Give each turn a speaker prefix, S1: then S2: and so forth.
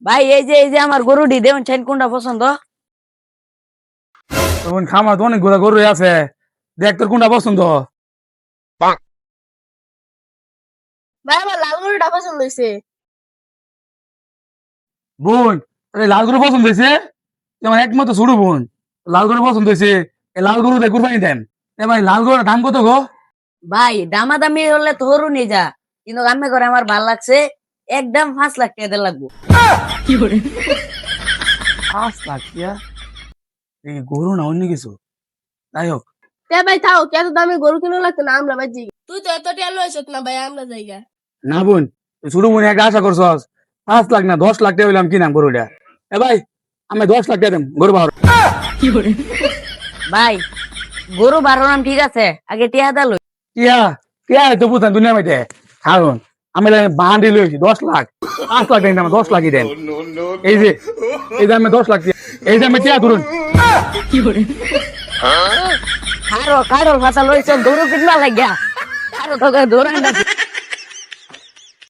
S1: ভাই এই যে আমার গরুটি দেবেন চাইন কোনটা পছন্দ?
S2: তখন খামার তো অনেকগুলা গরু আছে, দেখ তোর কোনটা পছন্দ।
S3: ভাই আমার লাল গরুটা পছন্দ হয়েছে।
S2: বোন আরে লাল গরু পছন্দ হয়েছে, তোমার একমাত্র ছোট বোন, লাল গরু পছন্দ হয়েছে, এই লাল গরু দিয়ে কুরবানি দেন। এ ভাই লাল গরুর দাম কত গো?
S1: ভাই দামাদামি হলে তো হরু নিয়ে যা, কিন্তু আমি করে আমার ভাল লাগছে, একদম 5 লাখ টাকা দিয়ে লাগবো।
S2: 5 লাখ টিয়া? এই গরু না অন্য কিছু, যাই হোক।
S3: তে ভাই থাও, কত দামে গরু কিনো লাগতো না, আমরা ভাই যাই। তুই তো এত টিয়া লইছ না ভাই, আমরা যাইগা।
S2: না বোন, তুই ছোট বোন একটা আশা করছস, 5 লাখ না 10 লাখ টাকা হইলাম কিনাম গরুটা। এ ভাই আমি 10 লাখ টাকা দেব গরু বাহর।
S1: ভাই গরু বাড়ালাম ঠিক আছে, আগে টিয়া দা লই।
S2: টিয়া টিয়া তো বুঝতাম দুনিয়া মাইতে, কারণ আমি বান্ডি লইছি 10 লাখ, 5 লাখ দেন আমার 10 লাখই দেন। এই যে আমি 10 লাখ দিয়া, এই যে আমি টিয়া ধরুন।
S1: কারো কারো ফাতা লইছ গরু কিনবা লাগিয়া, কারো তোকে দৌড়ান